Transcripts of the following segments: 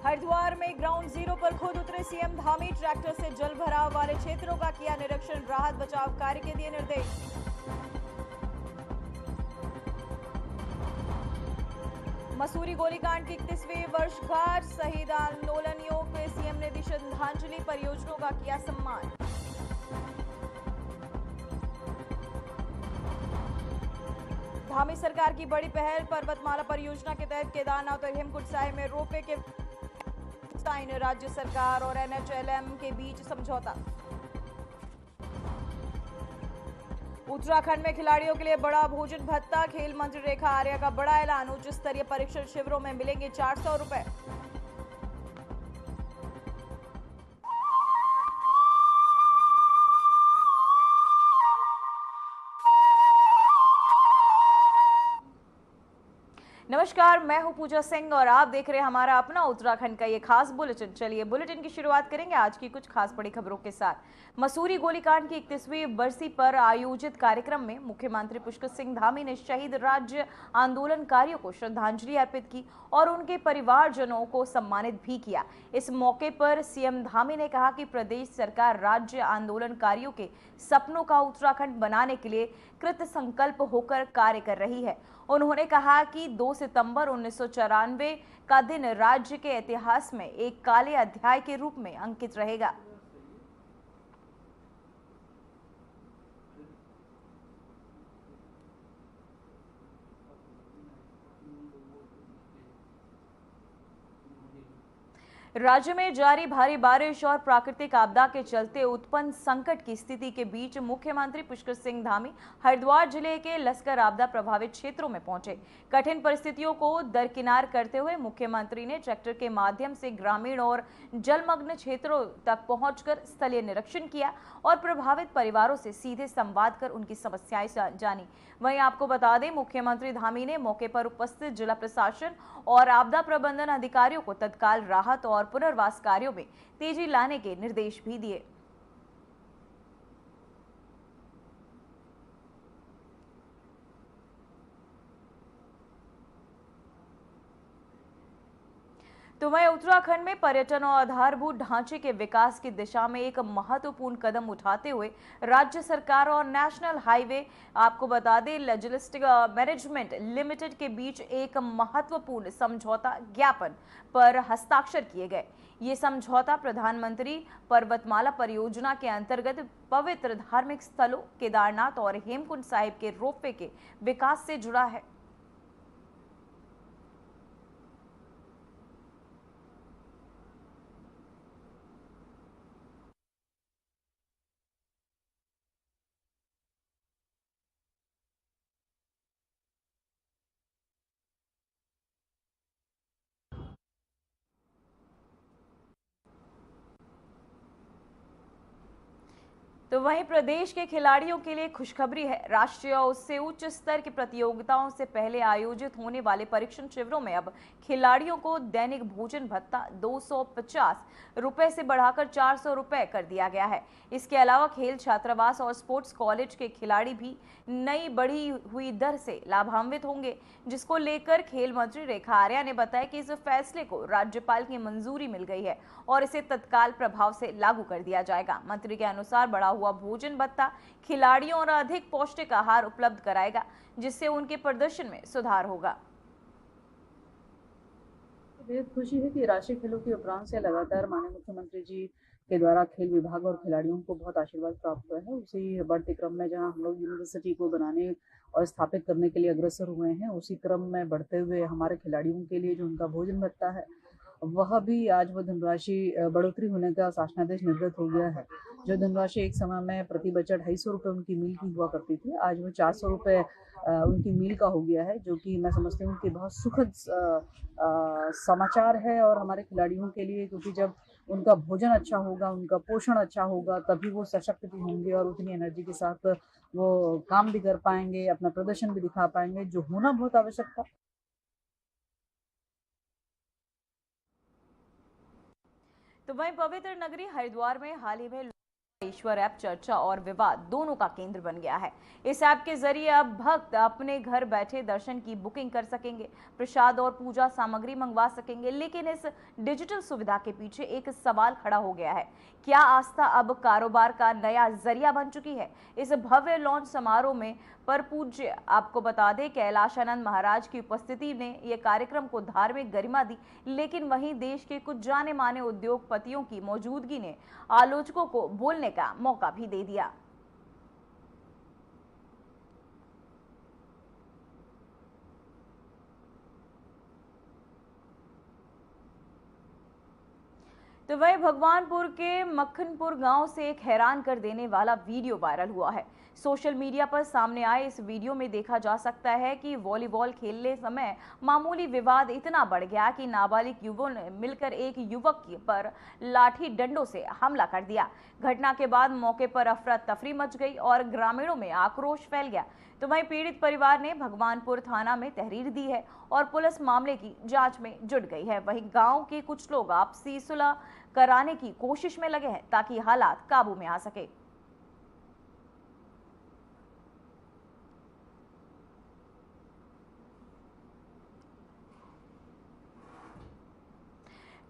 हरिद्वार में ground zero पर खुद उतरे सीएम धामी, ट्रैक्टर से जल भराव वाले क्षेत्रों का किया निरीक्षण, राहत बचाव कार्य के दिए निर्देश। मसूरी गोलीकांड की 31वीं वर्षगांठ, शहीद आंदोलनियों को सीएम ने दी श्रद्धांजलि, परियोजनाओं का किया सम्मान। धामी सरकार की बड़ी पहल, पर्वतमाला परियोजना के तहत केदारनाथ और हेमकुंड साहिब में रोपवे के राज्य सरकार और एनएचएलएम के बीच समझौता। उत्तराखंड में खिलाड़ियों के लिए बड़ा भोजन भत्ता, खेल मंत्री रेखा आर्या का बड़ा ऐलान, उच्च स्तरीय परीक्षण शिविरों में मिलेंगे 400 रुपए। नमस्कार, मैं हूं पूजा सिंह और आप देख रहे हैं हमारा अपना उत्तराखंड का ये खास बुलेटिन। चलिए बुलेटिन की शुरुआत करेंगे आज की कुछ खास बड़ी खबरों के साथ। मसूरी गोलीकांड की 31वीं बरसी पर आयोजित कार्यक्रम में मुख्यमंत्री पुष्कर सिंह धामी ने शहीद राज्य आंदोलनकारियों को श्रद्धांजलि अर्पित की और उनके परिवारजनों को सम्मानित भी किया। इस मौके पर सीएम धामी ने कहा कि प्रदेश सरकार राज्य आंदोलनकारियों के सपनों का उत्तराखंड बनाने के लिए कृत संकल्प होकर कार्य कर रही है। उन्होंने कहा कि 2 सितंबर 1994 का दिन राज्य के इतिहास में एक काले अध्याय के रूप में अंकित रहेगा। राज्य में जारी भारी बारिश और प्राकृतिक आपदा के चलते उत्पन्न संकट की स्थिति के बीच मुख्यमंत्री पुष्कर सिंह धामी हरिद्वार जिले के लश्कर आपदा प्रभावित क्षेत्रों में पहुंचे। कठिन परिस्थितियों को दरकिनार करते हुए मुख्यमंत्री ने ट्रैक्टर के माध्यम से ग्रामीण और जलमग्न क्षेत्रों तक पहुंचकर स्थलीय निरीक्षण किया और प्रभावित परिवारों से सीधे संवाद कर उनकी समस्याएं जानी। वहीं आपको बता दें, मुख्यमंत्री धामी ने मौके पर उपस्थित जिला प्रशासन और आपदा प्रबंधन अधिकारियों को तत्काल राहत और पुनर्वास कार्यों में तेजी लाने के निर्देश भी दिए। तो वहीं उत्तराखंड में पर्यटन और आधारभूत ढांचे के विकास की दिशा में एक महत्वपूर्ण कदम उठाते हुए राज्य सरकार और नेशनल हाईवे आपको बता दें लॉजिस्टिक मैनेजमेंट लिमिटेड के बीच एक महत्वपूर्ण समझौता ज्ञापन पर हस्ताक्षर किए गए। ये समझौता प्रधानमंत्री पर्वतमाला परियोजना के अंतर्गत पवित्र धार्मिक स्थलों केदारनाथ और हेमकुंड साहिब के रोपवे के विकास से जुड़ा है। तो वहीं प्रदेश के खिलाड़ियों के लिए खुशखबरी है। राष्ट्रीय और उससे उच्च स्तर की प्रतियोगिताओं से पहले आयोजित होने वाले परीक्षण शिविरों में अब खिलाड़ियों को दैनिक भोजन भत्ता 250 रुपए से बढ़ाकर 400 रुपए कर दिया गया है। इसके अलावा खेल छात्रावास और स्पोर्ट्स कॉलेज के खिलाड़ी भी नई बढ़ी हुई दर से लाभान्वित होंगे, जिसको लेकर खेल मंत्री रेखा आर्या ने बताया कि इस फैसले को राज्यपाल की मंजूरी मिल गई है और इसे तत्काल प्रभाव से लागू कर दिया जाएगा। मंत्री के अनुसार बढ़ा हुआ भोजन भत्ता खिलाड़ियों और अधिक पौष्टिक आहार उपलब्ध कराएगा, जिससे उनके प्रदर्शन में सुधार होगा। बेहद खुशी है कि राष्ट्रीय खेलों के उपरांत से लगातार माननीय मुख्यमंत्री जी के द्वारा खेल विभाग और खिलाड़ियों को बहुत आशीर्वाद प्राप्त हुआ है। उसी बढ़ते क्रम में जहां हम लोग यूनिवर्सिटी को बनाने और स्थापित करने के लिए अग्रसर हुए हैं, उसी क्रम में बढ़ते हुए हमारे खिलाड़ियों के लिए जो उनका भोजन भत्ता है वह भी आज वो धनराशि बढ़ोतरी होने का शासनादेश निर्गत हो गया है। जो धनराशि एक समय में प्रति बच्चा 250 रुपये उनकी मील की हुआ करती थी, आज वो 400 रुपये उनकी मील का हो गया है, जो कि मैं समझती हूँ कि बहुत सुखद समाचार है और हमारे खिलाड़ियों के लिए, क्योंकि जब उनका भोजन अच्छा होगा, उनका पोषण अच्छा होगा, तभी वो सशक्त भी होंगे और उतनी एनर्जी के साथ वो काम भी कर पाएंगे, अपना प्रदर्शन भी दिखा पाएंगे, जो होना बहुत आवश्यक था। तो वहीं पवित्र नगरी हरिद्वार में हाल ही में ईश्वर ऐप चर्चा और विवाद दोनों का केंद्र बन गया है। इस ऐप के जरिए अब भक्त अपने घर बैठे दर्शन की बुकिंग कर सकेंगे, प्रसाद और पूजा सामग्री मंगवा सकेंगे। लेकिन इस डिजिटल सुविधा के पीछे एक सवाल खड़ा हो गया है, क्या आस्था अब कारोबार का नया जरिया बन चुकी है? इस भव्य लॉन्च समारोह में पर पूज्य आपको बता दें कैलाशानंद महाराज की उपस्थिति ने यह कार्यक्रम को धार्मिक गरिमा दी, लेकिन वहीं देश के कुछ जाने माने उद्योगपतियों की मौजूदगी ने आलोचकों को बोलने का मौका भी दे दिया। तो वही भगवानपुर के मक्खनपुर गांव से एक हैरान कर देने वाला वीडियो वायरल हुआ है। सोशल मीडिया पर सामने आए इस वीडियो में देखा जा सकता है कि वॉलीबॉल खेलने समय मामूली विवाद इतना बढ़ गया कि नाबालिग युवकों ने मिलकर एक युवक पर लाठी डंडों से हमला कर दिया। घटना के बाद मौके पर अफरा तफरी मच गई और ग्रामीणों में आक्रोश फैल गया। तो वहीं पीड़ित परिवार ने भगवानपुर थाना में तहरीर दी है और पुलिस मामले की जांच में जुट गई है। वहीं गांव के कुछ लोग आपसी सुलह कराने की कोशिश में लगे हैं ताकि हालात काबू में आ सके।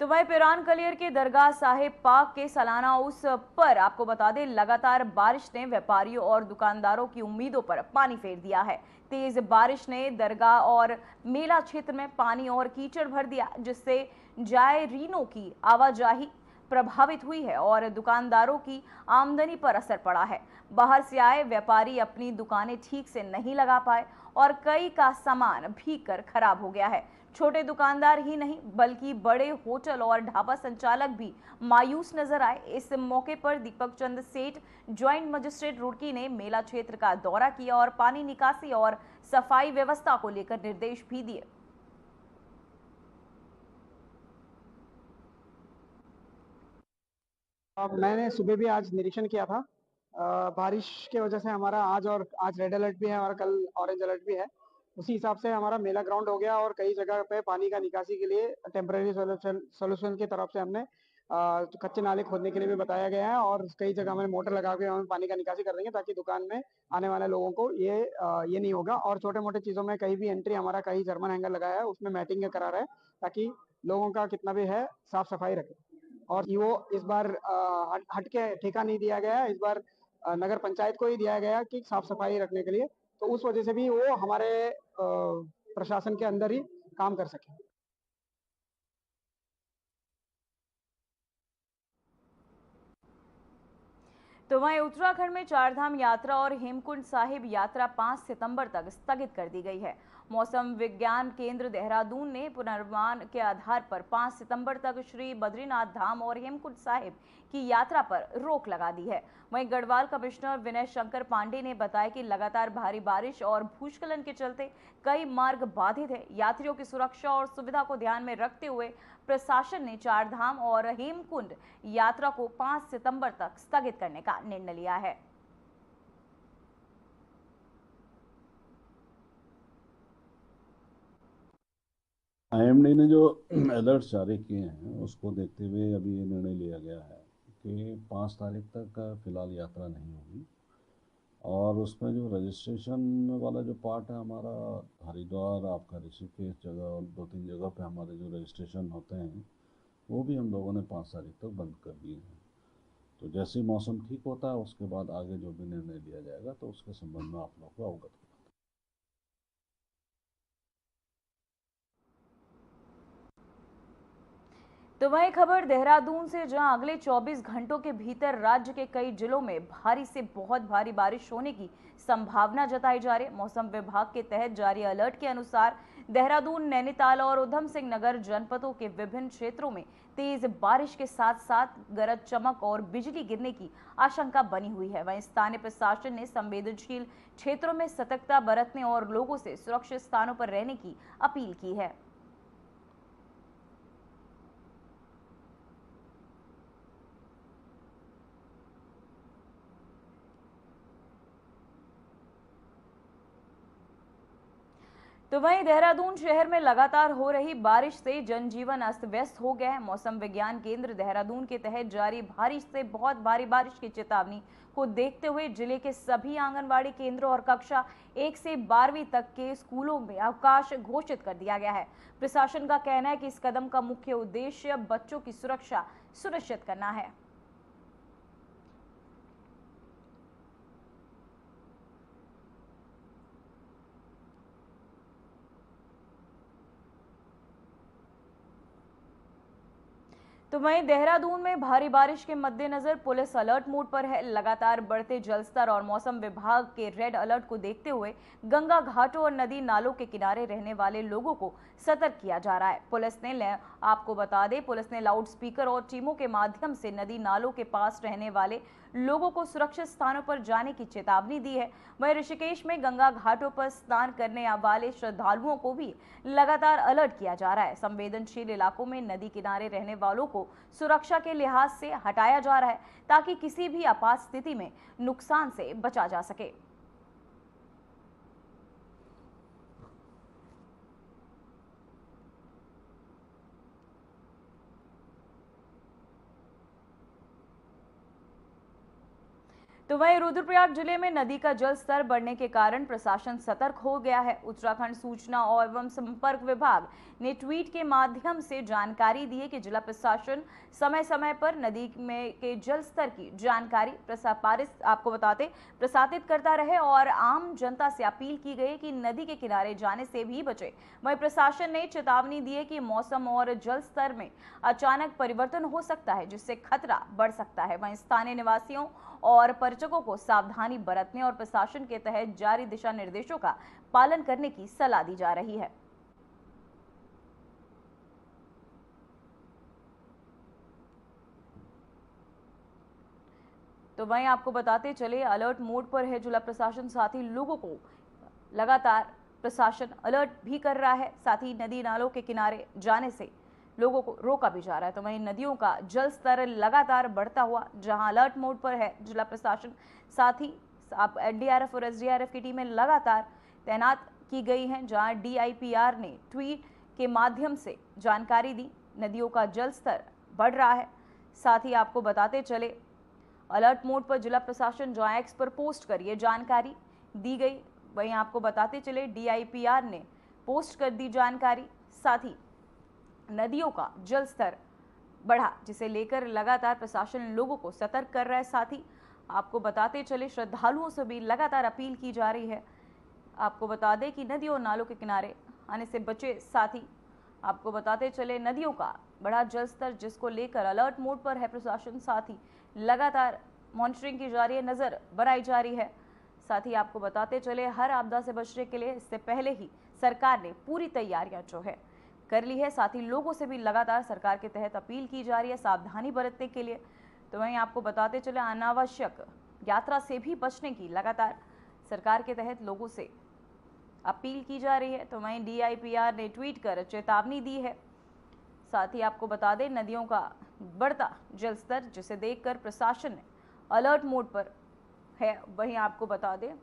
तो वही पिरान कलियर के दरगाह साहिब पाक के सालाना उस पर आपको बता दें लगातार बारिश ने व्यापारियों और दुकानदारों की उम्मीदों पर पानी फेर दिया है। तेज बारिश ने दरगाह और मेला क्षेत्र में पानी और कीचड़ भर दिया, जिससे जायरीनों की आवाजाही प्रभावित हुई है और दुकानदारों की आमदनी पर असर पड़ा है। बाहर से आए व्यापारी अपनी दुकानें ठीक से नहीं लगा पाए और कई का सामान भीग कर खराब हो गया है। छोटे दुकानदार ही नहीं बल्कि बड़े होटल और ढाबा संचालक भी मायूस नजर आए। इस मौके पर दीपक चंद सेठ, ज्वाइंट मजिस्ट्रेट रुड़की ने मेला क्षेत्र का दौरा किया और पानी निकासी और सफाई व्यवस्था को लेकर निर्देश भी दिए। मैंने सुबह भी आज निरीक्षण किया था। बारिश के वजह से हमारा आज रेड अलर्ट भी है और कल ऑरेंज अलर्ट भी है। उसी हिसाब से हमारा मेला ग्राउंड हो गया और कई जगह पे पानी का निकासी के लिए टेम्पररी सोल्यूशन की तरफ से हमने कच्चे नाले खोदने के लिए भी बताया गया है और कई जगह हमें मोटर लगा के हम पानी का निकासी कर देंगे ताकि दुकान में आने वाले लोगों को ये नहीं होगा। और छोटे मोटे चीज़ों में कहीं भी एंट्री हमारा कहीं जर्मन हैंगर लगाया है उसमें मैटिंग करा रहा है ताकि लोगों का कितना भी है साफ सफाई रखे। और वो इस बार हट के ठेका नहीं दिया गया है, इस बार नगर पंचायत को ही दिया गया कि साफ सफाई रखने के लिए, तो उस वजह से भी वो हमारे प्रशासन के अंदर ही काम कर सके। तो वहीं उत्तराखंड में चारधाम यात्रा और हेमकुंड साहिब यात्रा 5 सितंबर तक स्थगित कर दी गई है। मौसम विज्ञान केंद्र देहरादून ने पुनर्वान के आधार पर 5 सितंबर तक श्री बद्रीनाथ धाम और हेमकुंड साहिब की यात्रा पर रोक लगा दी है। वहीं गढ़वाल कमिश्नर विनय शंकर पांडे ने बताया कि लगातार भारी बारिश और भूस्खलन के चलते कई मार्ग बाधित है। यात्रियों की सुरक्षा और सुविधा को ध्यान में रखते हुए प्रशासन ने चारधाम और हेमकुंड यात्रा को 5 सितंबर तक स्थगित करने का निर्णय लिया है। आईएमडी ने जो अलर्ट जारी किए हैं उसको देखते हुए अभी ये निर्णय लिया गया है कि 5 तारीख तक फिलहाल यात्रा नहीं होगी और उसमें जो रजिस्ट्रेशन वाला जो पार्ट है हमारा हरिद्वार, आपका ऋषिकेश जगह और 2-3 जगह पे हमारे जो रजिस्ट्रेशन होते हैं वो भी हम लोगों ने 5 तारीख तक बंद कर दिए हैं। तो जैसे ही मौसम ठीक होता है उसके बाद आगे जो भी निर्णय लिया जाएगा तो उसके संबंध में आप लोगों को अवगत करें। तो वही खबर देहरादून से, जहां अगले 24 घंटों के भीतर राज्य के कई जिलों में भारी से बहुत भारी बारिश होने की संभावना जताई जा रही है। मौसम विभाग के तहत जारी अलर्ट के अनुसार देहरादून, नैनीताल और उधम सिंह नगर जनपदों के विभिन्न क्षेत्रों में तेज बारिश के साथ साथ गरज चमक और बिजली गिरने की आशंका बनी हुई है। वहीं स्थानीय प्रशासन ने संवेदनशील क्षेत्रों में सतर्कता बरतने और लोगों से सुरक्षित स्थानों पर रहने की अपील की है। तो तो वहीं देहरादून शहर में लगातार हो रही बारिश से जनजीवन अस्त व्यस्त हो गया है। मौसम विज्ञान केंद्र देहरादून के तहत जारी भारी से बहुत भारी बारिश की चेतावनी को देखते हुए जिले के सभी आंगनबाड़ी केंद्रों और कक्षा 1 से 12वीं तक के स्कूलों में अवकाश घोषित कर दिया गया है। प्रशासन का कहना है कि इस कदम का मुख्य उद्देश्य बच्चों की सुरक्षा सुनिश्चित करना है। तो वहीं देहरादून में भारी बारिश के मद्देनजर पुलिस अलर्ट मोड पर है। लगातार बढ़ते जलस्तर और मौसम विभाग के रेड अलर्ट को देखते हुए गंगा घाटों और नदी नालों के किनारे रहने वाले लोगों को सतर्क किया जा रहा है। आपको बता दें, पुलिस ने लाउड स्पीकर और टीमों के माध्यम से नदी नालों के पास रहने वाले लोगों को सुरक्षित स्थानों पर जाने की चेतावनी दी है। वहीं ऋषिकेश में गंगा घाटों पर स्नान करने वाले श्रद्धालुओं को भी लगातार अलर्ट किया जा रहा है। संवेदनशील इलाकों में नदी किनारे रहने वालों को सुरक्षा के लिहाज से हटाया जा रहा है ताकि किसी भी आपात स्थिति में नुकसान से बचा जा सके। तो वहीं रुद्रप्रयाग जिले में नदी का जल स्तर बढ़ने के कारण प्रशासन सतर्क हो गया है। उत्तराखंड सूचना एवं संपर्क विभाग ने ट्वीट के माध्यम से जानकारी दी है कि जिला प्रशासन समय समय पर नदी में के जल स्तर की जानकारी प्रसारित करता रहे और आम जनता से अपील की गई कि नदी के किनारे जाने से भी बचे। वहीं प्रशासन ने चेतावनी दी है कि मौसम और जल स्तर में अचानक परिवर्तन हो सकता है जिससे खतरा बढ़ सकता है। वहीं स्थानीय निवासियों और पर्यटकों को सावधानी बरतने और प्रशासन के तहत जारी दिशा निर्देशों का पालन करने की सलाह दी जा रही है। तो वहीं आपको बताते चले, अलर्ट मोड पर है जिला प्रशासन, साथ ही लोगों को लगातार प्रशासन अलर्ट भी कर रहा है। साथ ही नदी नालों के किनारे जाने से लोगों को रोका भी जा रहा है। तो वहीं नदियों का जल स्तर लगातार बढ़ता हुआ जहां अलर्ट मोड पर है जिला प्रशासन, साथ ही एनडीआरएफ और एसडीआरएफ की टीमें लगातार तैनात की गई हैं। जहां डीआईपीआर ने ट्वीट के माध्यम से जानकारी दी, नदियों का जल स्तर बढ़ रहा है। साथ ही आपको बताते चले, अलर्ट मोड पर जिला प्रशासन जहां एक्स पर पोस्ट कर ये जानकारी दी गई, वहीं आपको बताते चले डीआईपीआर ने पोस्ट कर दी जानकारी। साथ ही नदियों का जल स्तर बढ़ा जिसे लेकर लगातार प्रशासन लोगों को सतर्क कर रहा है। साथ ही आपको बताते चले, श्रद्धालुओं से भी लगातार अपील की जा रही है। आपको बता दें कि नदियों और नालों के किनारे आने से बचे। साथ ही आपको बताते चले, नदियों का बढ़ा जल स्तर जिसको लेकर अलर्ट मोड पर है प्रशासन। साथ ही लगातार मॉनिटरिंग की जा रही है, नजर बनाई जा रही है। साथ ही आपको बताते चले, हर आपदा से बचने के लिए इससे पहले ही सरकार ने पूरी तैयारियां जो है कर ली है। साथ ही लोगों से भी लगातार सरकार के तहत अपील की जा रही है सावधानी बरतने के लिए। तो वहीं आपको बताते चले, अनावश्यक यात्रा से भी बचने की लगातार सरकार के तहत लोगों से अपील की जा रही है। तो वहीं डीआईपीआर ने ट्वीट कर चेतावनी दी है। साथ ही आपको बता दें, नदियों का बढ़ता जल स्तर जिसे देखकर प्रशासन ने अलर्ट मोड पर है। वहीं आपको बता दें,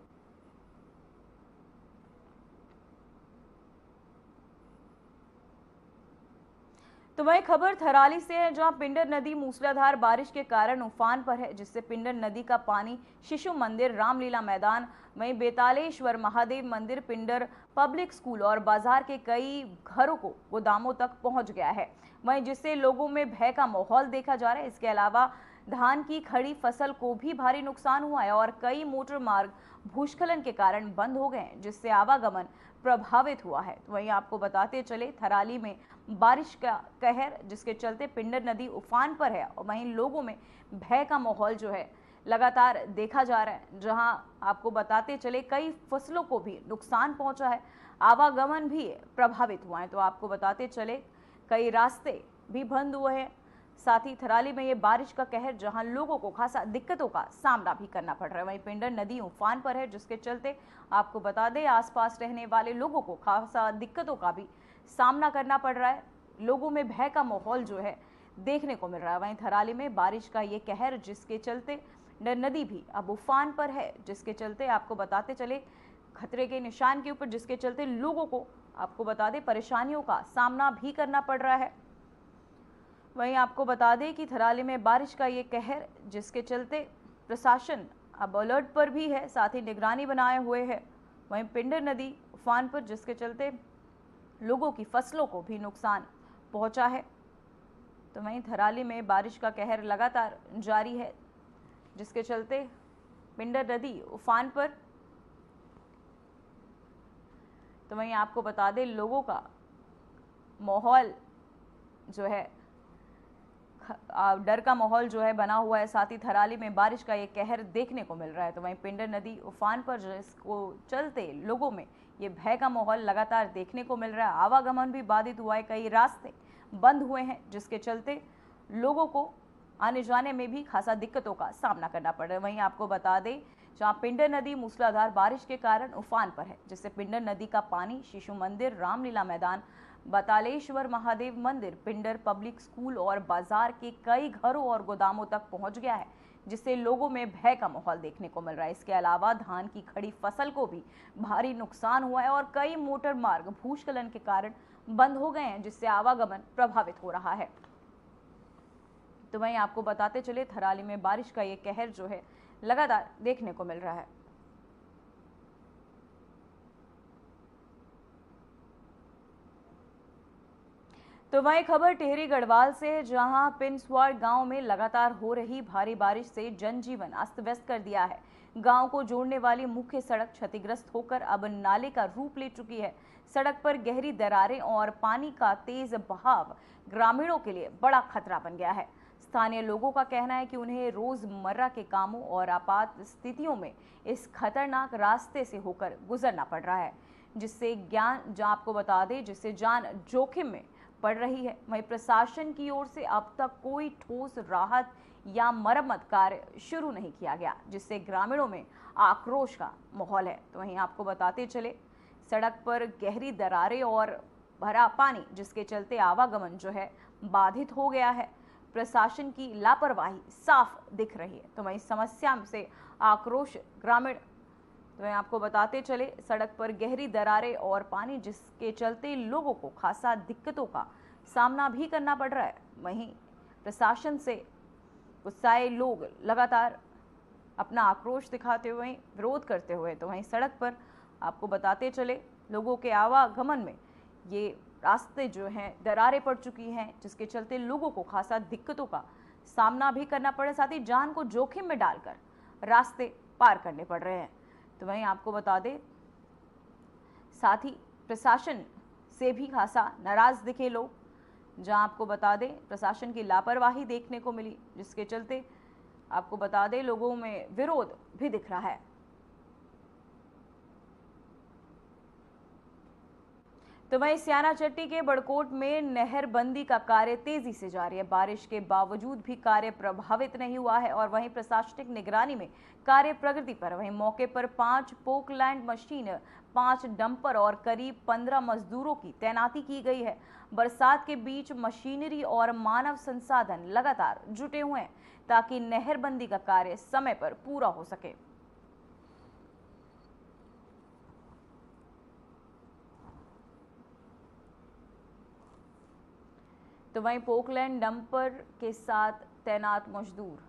तो वही खबर थराली से है जहां पिंडर नदी मूसलाधार बारिश के कारण उफान पर है जिससे पिंडर नदी का पानी शिशु मंदिर, रामलीला मैदान, वहीं बेतालेश्वर महादेव मंदिर, पिंडर पब्लिक स्कूल और बाजार के कई घरों को गोदामों तक पहुंच गया है। वहीं जिससे लोगों में भय का माहौल देखा जा रहा है। इसके अलावा धान की खड़ी फसल को भी भारी नुकसान हुआ है और कई मोटर मार्ग भूस्खलन के कारण बंद हो गए हैं जिससे आवागमन प्रभावित हुआ है। तो वहीं आपको बताते चले, थराली में बारिश का कहर जिसके चलते पिंडर नदी उफान पर है और वहीं लोगों में भय का माहौल जो है लगातार देखा जा रहा है। जहां आपको बताते चले, कई फसलों को भी नुकसान पहुंचा है, आवागमन भी प्रभावित हुआ है। तो आपको बताते चले, कई रास्ते भी बंद हुए हैं। साथ ही थराली में ये बारिश का कहर जहां लोगों को खासा दिक्कतों का सामना भी करना पड़ रहा है। वहीं पिंडर नदी उफान पर है जिसके चलते आपको बता दें, आसपास रहने वाले लोगों को खासा दिक्कतों का भी सामना करना पड़ रहा है। लोगों में भय का माहौल जो है देखने को मिल रहा है। वहीं थराली में बारिश का ये कहर जिसके चलते नदी भी अब उफान पर है जिसके चलते आपको बताते चले, खतरे के निशान के ऊपर, जिसके चलते लोगों को आपको बता दें परेशानियों का सामना भी करना पड़ रहा है। वहीं आपको बता दें कि थराली में बारिश का ये कहर, जिसके चलते प्रशासन अब अलर्ट पर भी है, साथ ही निगरानी बनाए हुए है। वहीं पिंडर नदी उफान पर, जिसके चलते लोगों की फसलों को भी नुकसान पहुंचा है। तो वहीं थराली में बारिश का कहर लगातार जारी है, जिसके चलते पिंडर नदी उफान पर। तो वहीं आपको बता दें लोगों का माहौल जो है, डर का माहौल जो है बना हुआ है। साथ ही थराली में बारिश का ये कहर देखने को मिल रहा है। तो वहीं पिंडर नदी उफान पर, जिसको चलते लोगों में ये भय का माहौल लगातार देखने को मिल रहा है। आवागमन भी बाधित हुआ है, कई रास्ते बंद हुए हैं, जिसके चलते लोगों को आने जाने में भी खासा दिक्कतों का सामना करना पड़ रहा है। वहीं आपको बता दें जहां पिंडर नदी मूसलाधार बारिश के कारण उफान पर है, जिससे पिंडर नदी का पानी शिशु मंदिर, रामलीला मैदान, बतालेश्वर महादेव मंदिर, पिंडर पब्लिक स्कूल और बाजार के कई घरों और गोदामों तक पहुंच गया है, जिससे लोगों में भय का माहौल देखने को मिल रहा है। इसके अलावा धान की खड़ी फसल को भी भारी नुकसान हुआ है और कई मोटर मार्ग भूस्खलन के कारण बंद हो गए हैं, जिससे आवागमन प्रभावित हो रहा है। तो वहीं आपको बताते चले थराली में बारिश का ये कहर जो है लगातार देखने को मिल रहा है। तो वहीं खबर टिहरी गढ़वाल से, जहां पिनस्वाड़ गांव में लगातार हो रही भारी बारिश से जनजीवन अस्त व्यस्त कर दिया है। गांव को जोड़ने वाली मुख्य सड़क क्षतिग्रस्त होकर अब नाले का रूप ले चुकी है। सड़क पर गहरी दरारें और पानी का तेज बहाव ग्रामीणों के लिए बड़ा खतरा बन गया है। स्थानीय लोगों का कहना है कि उन्हें रोजमर्रा के कामों और आपात स्थितियों में इस खतरनाक रास्ते से होकर गुजरना पड़ रहा है, जिससे आपको बता दें जिससे जान जोखिम में पड़ रही है। वहीं प्रशासन की ओर से अब तक कोई ठोस राहत या मरम्मत कार्य शुरू नहीं किया गया, जिससे ग्रामीणों में आक्रोश का माहौल है। तो वहीं आपको बताते चले सड़क पर गहरी दरारें और भरा पानी, जिसके चलते आवागमन जो है बाधित हो गया है। प्रशासन की लापरवाही साफ दिख रही है। तो वहीं समस्या से आक्रोश ग्रामीण। तो वहीं आपको बताते चले सड़क पर गहरी दरारें और पानी, जिसके चलते लोगों को खासा दिक्कतों का सामना भी करना पड़ रहा है। वहीं प्रशासन से गुस्साए लोग लगातार अपना आक्रोश दिखाते हुए, विरोध करते हुए, तो वहीं सड़क पर आपको बताते चले लोगों के आवागमन में ये रास्ते जो हैं दरारें पड़ चुकी हैं, जिसके चलते लोगों को खासा दिक्कतों का सामना भी करना पड़े, साथ ही जान को जोखिम में डालकर रास्ते पार करने पड़ रहे हैं। तो वहीं आपको बता दें साथ ही प्रशासन से भी खासा नाराज दिखे लोग, जहां आपको बता दें प्रशासन की लापरवाही देखने को मिली, जिसके चलते आपको बता दें लोगों में विरोध भी दिख रहा है। तो वहीं सियानाचट्टी के बड़कोट में नहरबंदी का कार्य तेजी से जारी है। बारिश के बावजूद भी कार्य प्रभावित नहीं हुआ है और वहीं प्रशासनिक निगरानी में कार्य प्रगति पर। वहीं मौके पर 5 पोकलैंड मशीन, 5 डंपर और करीब 15 मजदूरों की तैनाती की गई है। बरसात के बीच मशीनरी और मानव संसाधन लगातार जुटे हुए हैं ताकि नहरबंदी का कार्य समय पर पूरा हो सके। तो वहीं पोकलैंड डंपर के साथ तैनात मजदूर।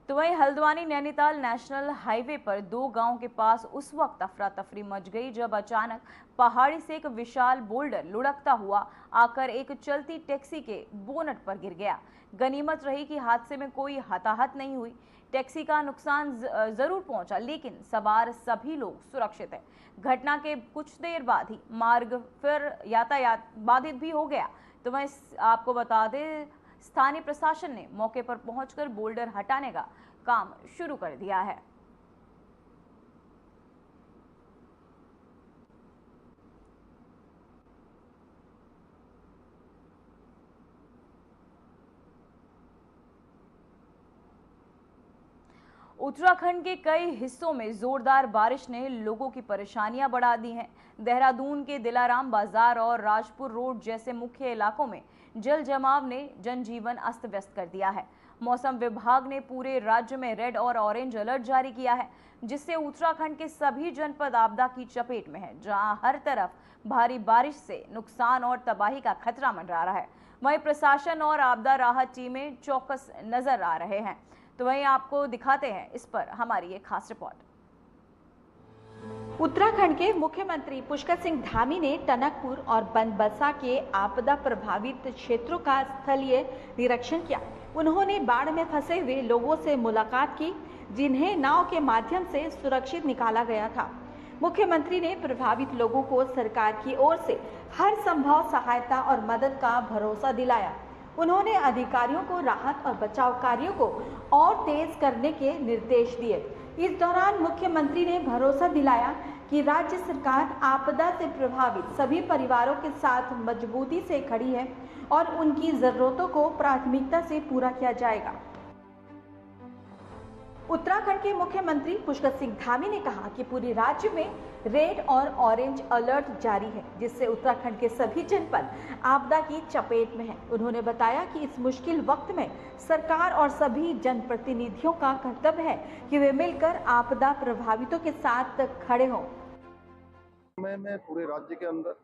तो वहीं हल्द्वानी नैनीताल नेशनल हाईवे पर 2 गांव के पास उस वक्त अफरा तफरी मच गई जब अचानक पहाड़ी से एक विशाल बोल्डर लुढ़कता हुआ आकर एक चलती टैक्सी के बोनट पर गिर गया। गनीमत रही कि हादसे में कोई हताहत नहीं हुई। टैक्सी का नुकसान जरूर पहुंचा, लेकिन सवार सभी लोग सुरक्षित हैं। घटना के कुछ देर बाद ही मार्ग फिर यातायात बाधित भी हो गया। तो मैं आपको बता दें स्थानीय प्रशासन ने मौके पर पहुंचकर बोल्डर हटाने का काम शुरू कर दिया है। उत्तराखंड के कई हिस्सों में जोरदार बारिश ने लोगों की परेशानियां बढ़ा दी हैं। देहरादून के दिलाराम बाजार और राजपुर रोड जैसे मुख्य इलाकों में जल जमाव ने जनजीवन अस्त व्यस्त कर दिया है। मौसम विभाग ने पूरे राज्य में रेड और ऑरेंज अलर्ट जारी किया है, जिससे उत्तराखंड के सभी जनपद आपदा की चपेट में हैं, जहां हर तरफ भारी बारिश से नुकसान और तबाही का खतरा मंडरा रहा है। वहीं प्रशासन और आपदा राहत टीमें चौकस नजर आ रहे हैं। तो वहीं आपको दिखाते हैं इस पर हमारी ये खास रिपोर्ट। उत्तराखंड के मुख्यमंत्री पुष्कर सिंह धामी ने टनकपुर और बनबसा के आपदा प्रभावित क्षेत्रों का स्थलीय निरीक्षण किया। उन्होंने बाढ़ में फंसे हुए लोगों से मुलाकात की, जिन्हें नाव के माध्यम से सुरक्षित निकाला गया था। मुख्यमंत्री ने प्रभावित लोगों को सरकार की ओर से हर संभव सहायता और मदद का भरोसा दिलाया। उन्होंने अधिकारियों को राहत और बचाव कार्यों को और तेज करने के निर्देश दिए। इस दौरान मुख्यमंत्री ने भरोसा दिलाया कि राज्य सरकार आपदा से प्रभावित सभी परिवारों के साथ मजबूती से खड़ी है और उनकी जरूरतों को प्राथमिकता से पूरा किया जाएगा। उत्तराखंड के मुख्यमंत्री पुष्कर सिंह धामी ने कहा कि पूरे राज्य में रेड और ऑरेंज अलर्ट जारी है, जिससे उत्तराखंड के सभी जनपद आपदा की चपेट में हैं। उन्होंने बताया कि इस मुश्किल वक्त में सरकार और सभी जनप्रतिनिधियों का कर्तव्य है कि वे मिलकर आपदा प्रभावितों के साथ खड़े हों। में पूरे राज्य के अंदर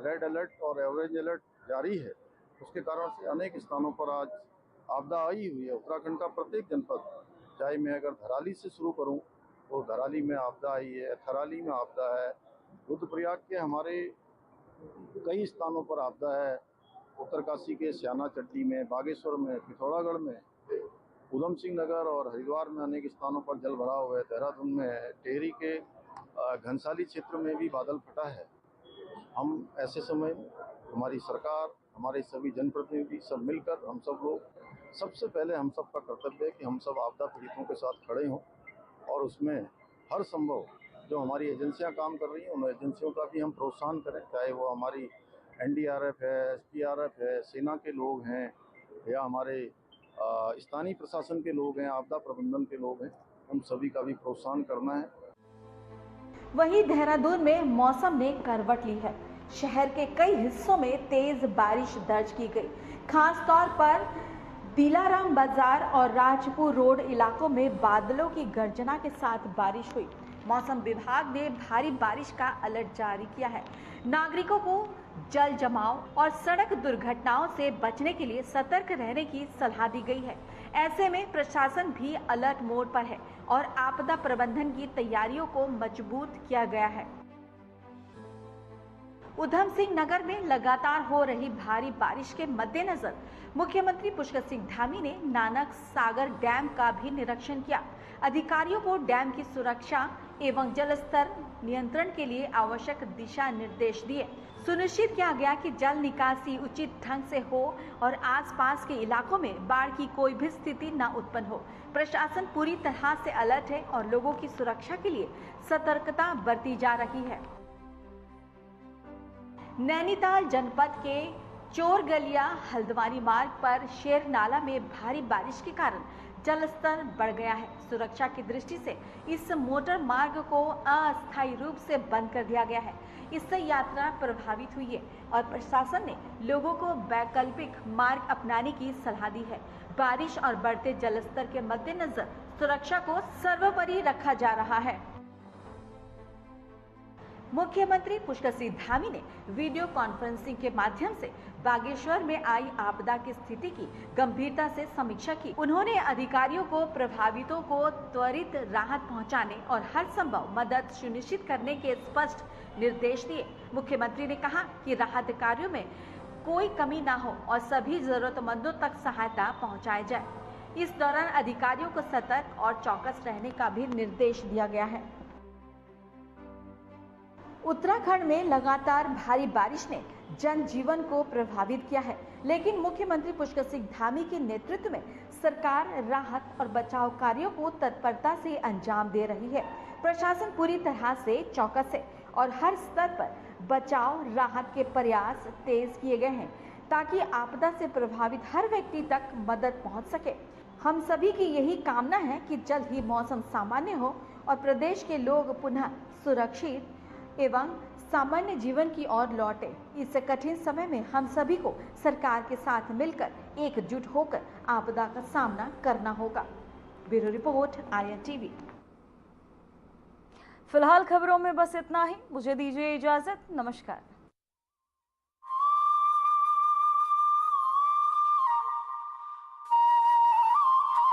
रेड अलर्ट और ऑरेंज अलर्ट जारी है। उसके कारण से अनेक स्थानों पर आज आपदा आई हुई है। उत्तराखंड का प्रत्येक जनपद, चाहे मैं अगर धराली से शुरू करूं तो धराली में आपदा आई है, थराली में आपदा है, रुद्रप्रयाग के हमारे कई स्थानों पर आपदा है, उत्तरकाशी के स्याना चट्टी में, बागेश्वर में, पिथौरागढ़ में, उधम सिंह नगर और हरिद्वार में अनेक स्थानों पर जल भराव है, देहरादून में है, टेहरी के घनसाली क्षेत्र में भी बादल फटा है। हम ऐसे समय में हमारी सरकार, हमारे सभी जनप्रतिनिधि सब मिलकर हम सब लोग, सबसे पहले हम सब का कर्तव्य है कि हम सब आपदा पीड़ितों के साथ खड़े हों और उसमें हर संभव जो हमारी एजेंसियां काम कर रही हैं उन एजेंसियों का भी हम प्रोत्साहन करें, चाहे वो हमारी NDRF है, SDRF है, सेना के लोग हैं या हमारे स्थानीय प्रशासन के लोग हैं, आपदा प्रबंधन के लोग हैं, हम सभी का भी प्रोत्साहन करना है। वहीं देहरादून में मौसम ने करवट ली है। शहर के कई हिस्सों में तेज बारिश दर्ज की गई। खास तौर पर दिलाराम बाजार और राजपुर रोड इलाकों में बादलों की गर्जना के साथ बारिश हुई। मौसम विभाग ने भारी बारिश का अलर्ट जारी किया है। नागरिकों को जल जमाव और सड़क दुर्घटनाओं से बचने के लिए सतर्क रहने की सलाह दी गई है। ऐसे में प्रशासन भी अलर्ट मोड पर है और आपदा प्रबंधन की तैयारियों को मजबूत किया गया है। उधम सिंह नगर में लगातार हो रही भारी बारिश के मद्देनजर मुख्यमंत्री पुष्कर सिंह धामी ने नानक सागर डैम का भी निरीक्षण किया। अधिकारियों को डैम की सुरक्षा एवं जल स्तर नियंत्रण के लिए आवश्यक दिशा निर्देश दिए। सुनिश्चित किया गया कि जल निकासी उचित ढंग से हो और आसपास के इलाकों में बाढ़ की कोई भी स्थिति न उत्पन्न हो। प्रशासन पूरी तरह से अलर्ट है और लोगों की सुरक्षा के लिए सतर्कता बरती जा रही है। नैनीताल जनपद के चोरगलिया हल्द्वानी मार्ग पर शेर नाला में भारी बारिश के कारण जल स्तर बढ़ गया है। सुरक्षा की दृष्टि से इस मोटर मार्ग को अस्थायी रूप से बंद कर दिया गया है। इससे यात्रा प्रभावित हुई है और प्रशासन ने लोगों को वैकल्पिक मार्ग अपनाने की सलाह दी है। बारिश और बढ़ते जल स्तर के मद्देनजर सुरक्षा को सर्वोपरि रखा जा रहा है। मुख्यमंत्री पुष्कर सिंह धामी ने वीडियो कॉन्फ्रेंसिंग के माध्यम से बागेश्वर में आई आपदा की स्थिति की गंभीरता से समीक्षा की। उन्होंने अधिकारियों को प्रभावितों को त्वरित राहत पहुंचाने और हर संभव मदद सुनिश्चित करने के स्पष्ट निर्देश दिए। मुख्यमंत्री ने कहा कि राहत कार्यों में कोई कमी न हो और सभी जरूरतमंदों तक सहायता पहुंचाई जाए। इस दौरान अधिकारियों को सतर्क और चौकस रहने का भी निर्देश दिया गया है। उत्तराखंड में लगातार भारी बारिश ने जनजीवन को प्रभावित किया है, लेकिन मुख्यमंत्री पुष्कर सिंह धामी के नेतृत्व में सरकार राहत और बचाव कार्यों को तत्परता से अंजाम दे रही है। प्रशासन पूरी तरह से चौकस है और हर स्तर पर बचाव राहत के प्रयास तेज किए गए हैं ताकि आपदा से प्रभावित हर व्यक्ति तक मदद पहुंच सके। हम सभी की यही कामना है कि जल्द ही मौसम सामान्य हो और प्रदेश के लोग पुनः सुरक्षित एवं सामान्य जीवन की ओर लौटे। इस कठिन समय में हम सभी को सरकार के साथ मिलकर एकजुट होकर आपदा का सामना करना होगा। Bureau report, INTV। फिलहाल खबरों में बस इतना ही। मुझे दीजिए इजाजत। नमस्कार।